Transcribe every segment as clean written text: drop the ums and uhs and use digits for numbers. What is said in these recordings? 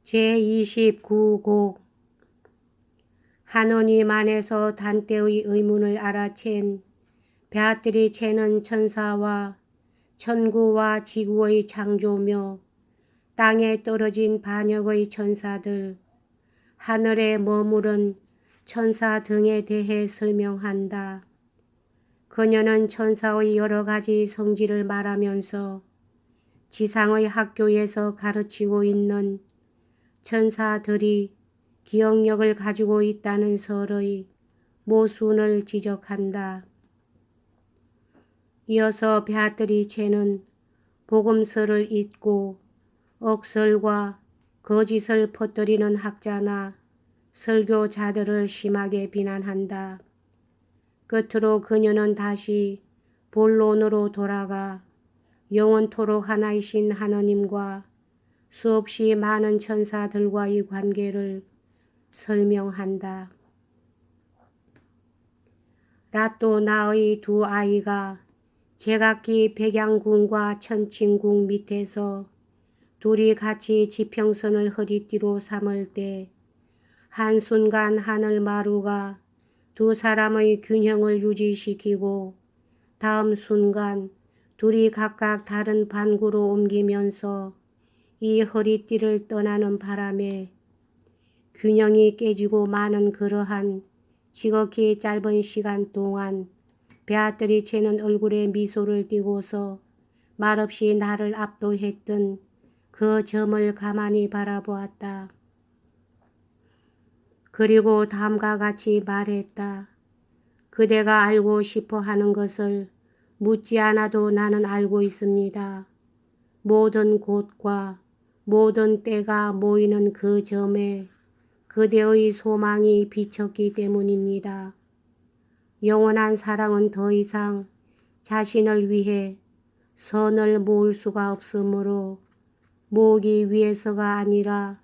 제29곡 하느님 안에서 단때의 의문을 알아챈 베아트리체는 천사와 천구와 지구의 창조며 땅에 떨어진 반역의 천사들, 하늘에 머무른 천사 등에 대해 설명한다. 그녀는 천사의 여러 가지 성질을 말하면서 지상의 학교에서 가르치고 있는 천사들이 기억력을 가지고 있다는 설의 모순을 지적한다. 이어서 베아트리체는 복음서를 읽고 억설과 거짓을 퍼뜨리는 학자나 설교자들을 심하게 비난한다. 끝으로 그녀는 다시 본론으로 돌아가 영원토록 하나이신 하느님과 수없이 많은 천사들과의 관계를 설명한다. 라또나의 두 아이가 제각기 백양궁과 천칭궁 밑에서 둘이 같이 지평선을 허리띠로 삼을 때 한순간 하늘마루가 두 사람의 균형을 유지시키고 다음 순간 둘이 각각 다른 반구로 옮기면서 이 허리띠를 떠나는 바람에 균형이 깨지고 많은 그러한 지극히 짧은 시간 동안 베아트리체는 얼굴에 미소를 띠고서 말없이 나를 압도했던 그 점을 가만히 바라보았다. 그리고 다음과 같이 말했다. 그대가 알고 싶어 하는 것을 묻지 않아도 나는 알고 있습니다. 모든 곳과 모든 때가 모이는 그 점에 그대의 소망이 비쳤기 때문입니다. 영원한 사랑은 더 이상 자신을 위해 선을 모을 수가 없으므로 모으기 위해서가 아니라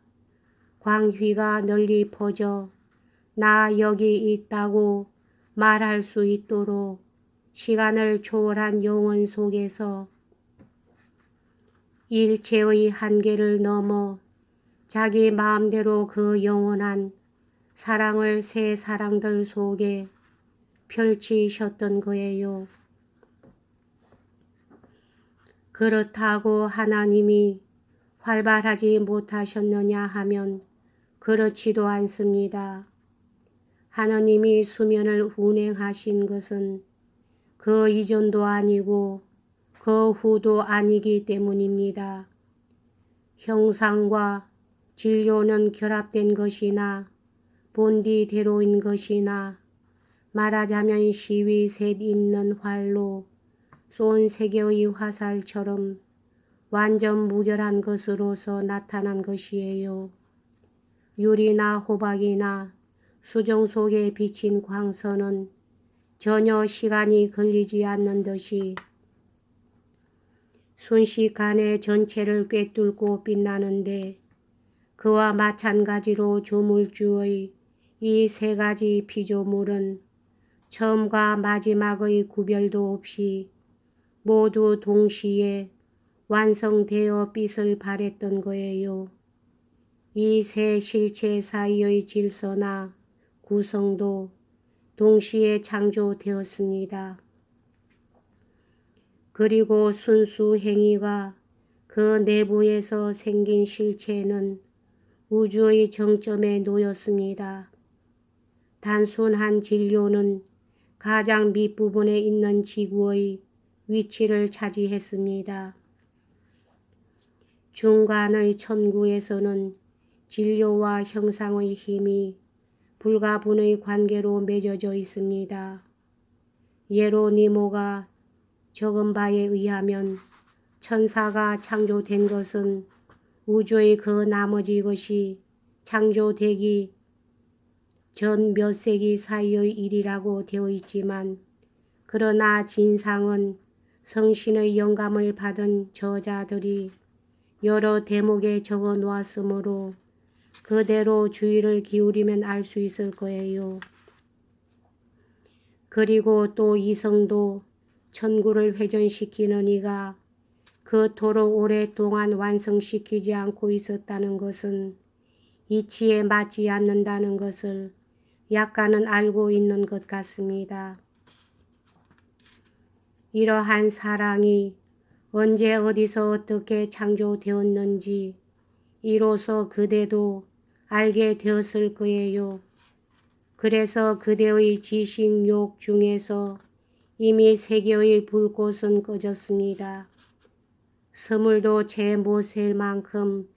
광휘가 널리 퍼져 나 여기 있다고 말할 수 있도록 시간을 초월한 영혼 속에서 일체의 한계를 넘어 자기 마음대로 그 영원한 사랑을 새 사랑들 속에 펼치셨던 거예요. 그렇다고 하나님이 활발하지 못하셨느냐 하면 그렇지도 않습니다. 하나님이 수면을 운행하신 것은 그 이전도 아니고 그 후도 아니기 때문입니다. 형상과 진료는 결합된 것이나 본디대로인 것이나 말하자면 시위 셋 있는 활로 쏜 세 개의 화살처럼 완전 무결한 것으로서 나타난 것이에요. 유리나 호박이나 수정 속에 비친 광선은 전혀 시간이 걸리지 않는 듯이 순식간에 전체를 꿰뚫고 빛나는데 그와 마찬가지로 조물주의 이 세 가지 피조물은 처음과 마지막의 구별도 없이 모두 동시에 완성되어 빛을 발했던 거예요. 이 세 실체 사이의 질서나 구성도 동시에 창조되었습니다. 그리고 순수 행위가 그 내부에서 생긴 실체는 우주의 정점에 놓였습니다. 단순한 진료는 가장 밑부분에 있는 지구의 위치를 차지했습니다. 중간의 천구에서는 진료와 형상의 힘이 불가분의 관계로 맺어져 있습니다. 예로니모가 적은 바에 의하면 천사가 창조된 것은 우주의 그 나머지 것이 창조되기 전 몇 세기 사이의 일이라고 되어 있지만 그러나 진상은 성신의 영감을 받은 저자들이 여러 대목에 적어 놓았으므로 그대로 주의를 기울이면 알 수 있을 거예요. 그리고 또 이성도 천구를 회전시키는 이가 그토록 오랫동안 완성시키지 않고 있었다는 것은 이치에 맞지 않는다는 것을 약간은 알고 있는 것 같습니다. 이러한 사랑이 언제 어디서 어떻게 창조되었는지 이로써 그대도 알게 되었을 거예요. 그래서 그대의 지식욕 중에서 이미 세계의 불꽃은 꺼졌습니다. 스물도 채 못 셀 만큼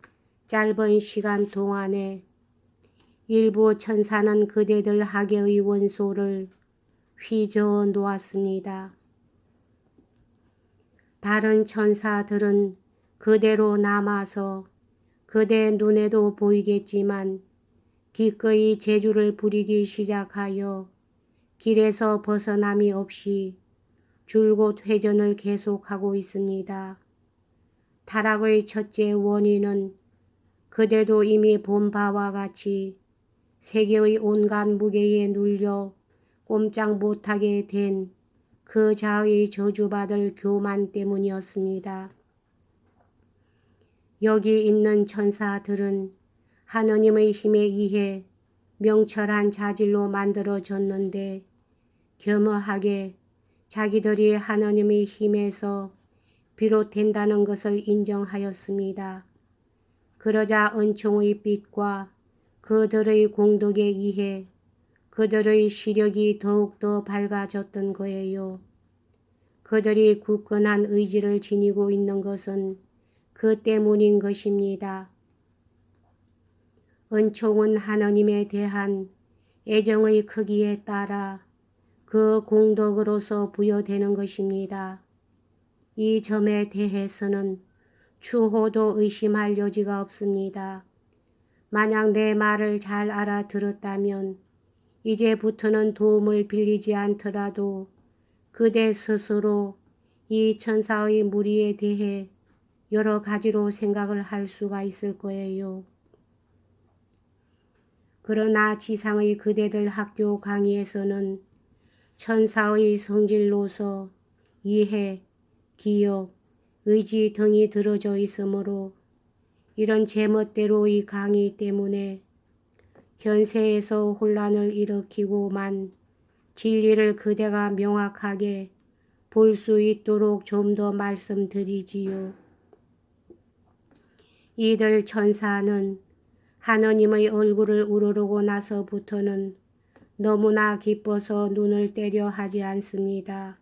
짧은 시간 동안에 일부 천사는 그대들 학계의 원소를 휘저어 놓았습니다. 다른 천사들은 그대로 남아서 그대 눈에도 보이겠지만 기꺼이 재주를 부리기 시작하여 길에서 벗어남이 없이 줄곧 회전을 계속하고 있습니다. 타락의 첫째 원인은 그대도 이미 본 바와 같이 세계의 온갖 무게에 눌려 꼼짝 못하게 된 그 자의 저주받을 교만 때문이었습니다. 여기 있는 천사들은 하느님의 힘에 의해 명철한 자질로 만들어졌는데 겸허하게 자기들이 하느님의 힘에서 비롯된다는 것을 인정하였습니다. 그러자 은총의 빛과 그들의 공덕에 의해 그들의 시력이 더욱더 밝아졌던 거예요. 그들이 굳건한 의지를 지니고 있는 것은 그 때문인 것입니다. 은총은 하느님에 대한 애정의 크기에 따라 그 공덕으로서 부여되는 것입니다. 이 점에 대해서는 추호도 의심할 여지가 없습니다. 만약 내 말을 잘 알아들었다면 이제부터는 도움을 빌리지 않더라도 그대 스스로 이 천사의 무리에 대해 여러 가지로 생각을 할 수가 있을 거예요. 그러나 지상의 그대들 학교 강의에서는 천사의 성질로서 이해, 기억, 의지 등이 들어져 있으므로 이런 제멋대로의 강의 때문에 현세에서 혼란을 일으키고만 진리를 그대가 명확하게 볼 수 있도록 좀 더 말씀드리지요. 이들 천사는 하느님의 얼굴을 우러르고 나서부터는 너무나 기뻐서 눈을 떼려 하지 않습니다.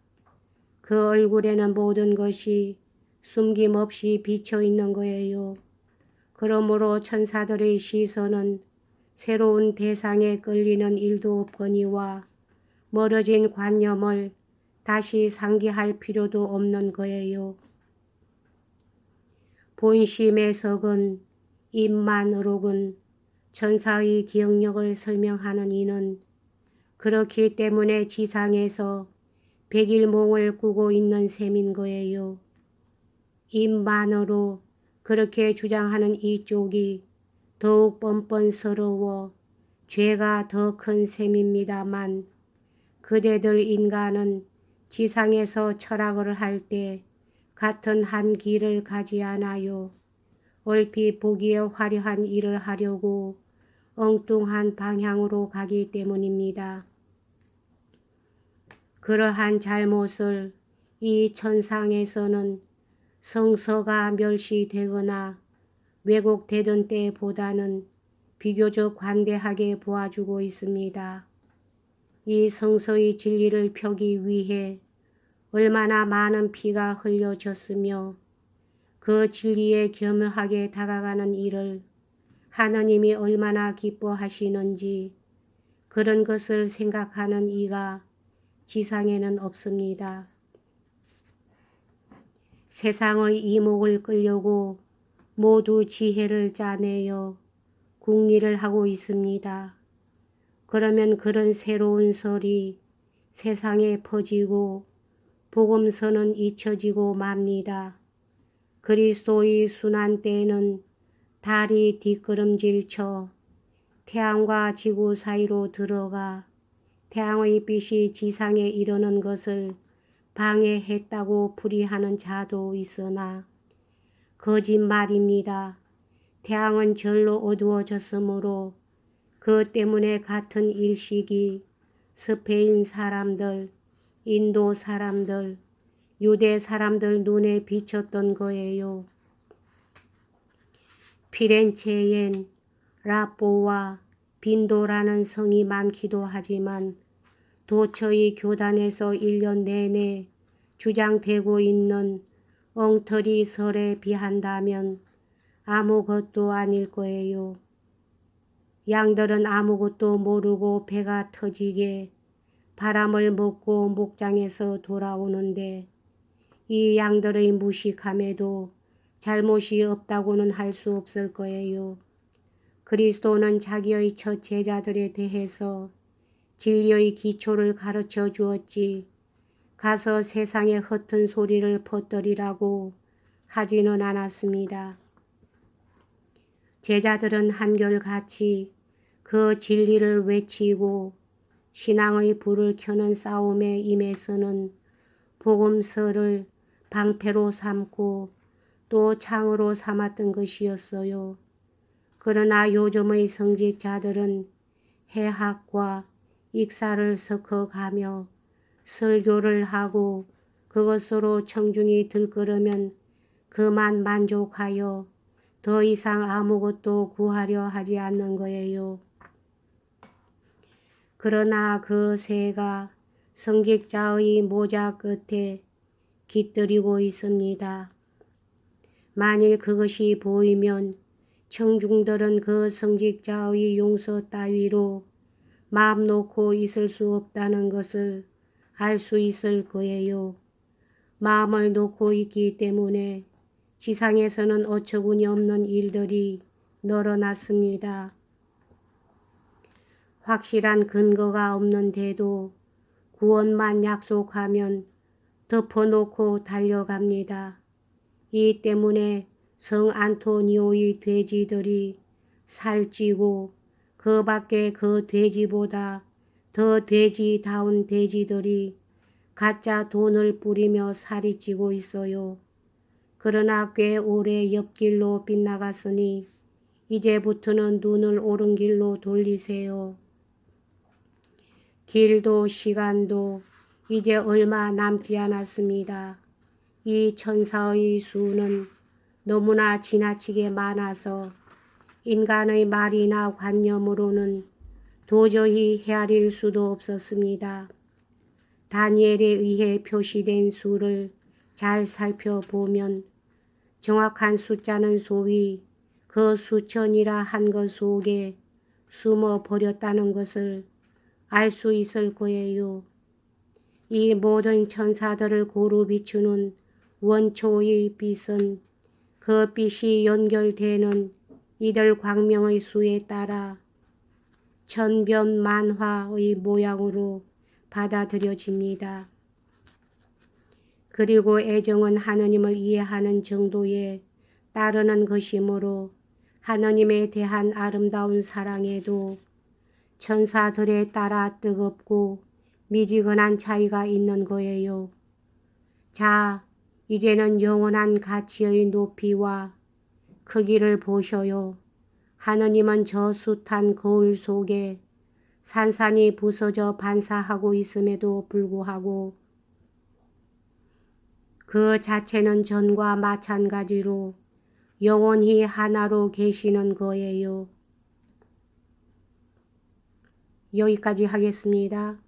그 얼굴에는 모든 것이 숨김없이 비쳐 있는 거예요. 그러므로 천사들의 시선은 새로운 대상에 끌리는 일도 없거니와 멀어진 관념을 다시 상기할 필요도 없는 거예요. 본심에서건 입만으로군 천사의 기억력을 설명하는 이는 그렇기 때문에 지상에서 백일몽을 꾸고 있는 셈인 거예요. 입만으로 그렇게 주장하는 이쪽이 더욱 뻔뻔스러워 죄가 더 큰 셈입니다만 그대들 인간은 지상에서 철학을 할 때 같은 한 길을 가지 않아요. 얼핏 보기에 화려한 일을 하려고 엉뚱한 방향으로 가기 때문입니다. 그러한 잘못을 이 천상에서는 성서가 멸시되거나 왜곡되던 때보다는 비교적 관대하게 보아주고 있습니다. 이 성서의 진리를 펴기 위해 얼마나 많은 피가 흘려졌으며 그 진리에 겸허하게 다가가는 일을 하느님이 얼마나 기뻐하시는지 그런 것을 생각하는 이가 지상에는 없습니다. 세상의 이목을 끌려고 모두 지혜를 짜내어 궁리를 하고 있습니다. 그러면 그런 새로운 설이 세상에 퍼지고 복음서는 잊혀지고 맙니다. 그리스도의 순환 때에는 달이 뒷걸음질쳐 태양과 지구 사이로 들어가 태양의 빛이 지상에 이르는 것을 방해했다고 풀이하는 자도 있으나 거짓말입니다. 태양은 절로 어두워졌으므로 그 때문에 같은 일식이 스페인 사람들, 인도 사람들, 유대 사람들 눈에 비쳤던 거예요. 피렌체엔 라뽀와 빈도라는 성이 많기도 하지만 도처의 교단에서 1년 내내 주장되고 있는 엉터리 설에 비한다면 아무것도 아닐 거예요. 양들은 아무것도 모르고 배가 터지게 바람을 먹고 목장에서 돌아오는데 이 양들의 무식함에도 잘못이 없다고는 할 수 없을 거예요. 그리스도는 자기의 첫 제자들에 대해서 진리의 기초를 가르쳐 주었지 가서 세상에 헛된 소리를 퍼뜨리라고 하지는 않았습니다. 제자들은 한결같이 그 진리를 외치고 신앙의 불을 켜는 싸움에 임해서는 복음서를 방패로 삼고 또 창으로 삼았던 것이었어요. 그러나 요즘의 성직자들은 해학과 익사를 섞어가며 설교를 하고 그것으로 청중이 들끓으면 그만 만족하여 더 이상 아무것도 구하려 하지 않는 거예요. 그러나 그 새가 성직자의 모자 끝에 깃들이고 있습니다. 만일 그것이 보이면 청중들은 그 성직자의 용서 따위로 마음 놓고 있을 수 없다는 것을 알 수 있을 거예요. 마음을 놓고 있기 때문에 지상에서는 어처구니 없는 일들이 늘어났습니다. 확실한 근거가 없는데도 구원만 약속하면 덮어놓고 달려갑니다. 이 때문에 성 안토니오의 돼지들이 살찌고 그 밖에 그 돼지보다 더 돼지다운 돼지들이 가짜 돈을 뿌리며 살이 찌고 있어요. 그러나 꽤 오래 옆길로 빗나갔으니 이제부터는 눈을 옳은 길로 돌리세요. 길도 시간도 이제 얼마 남지 않았습니다. 이 천사의 수는 너무나 지나치게 많아서 인간의 말이나 관념으로는 도저히 헤아릴 수도 없었습니다. 다니엘에 의해 표시된 수를 잘 살펴보면 정확한 숫자는 소위 그 수천이라 한 것 속에 숨어 버렸다는 것을 알 수 있을 거예요. 이 모든 천사들을 고루 비추는 원초의 빛은 그 빛이 연결되는 이들 광명의 수에 따라 천변만화의 모양으로 받아들여집니다. 그리고 애정은 하느님을 이해하는 정도에 따르는 것이므로 하느님에 대한 아름다운 사랑에도 천사들에 따라 뜨겁고 미지근한 차이가 있는 거예요. 자, 이제는 영원한 가치의 높이와 크기를 보셔요. 하느님은 저 숱한 거울 속에 산산이 부서져 반사하고 있음에도 불구하고 그 자체는 전과 마찬가지로 영원히 하나로 계시는 거예요. 여기까지 하겠습니다.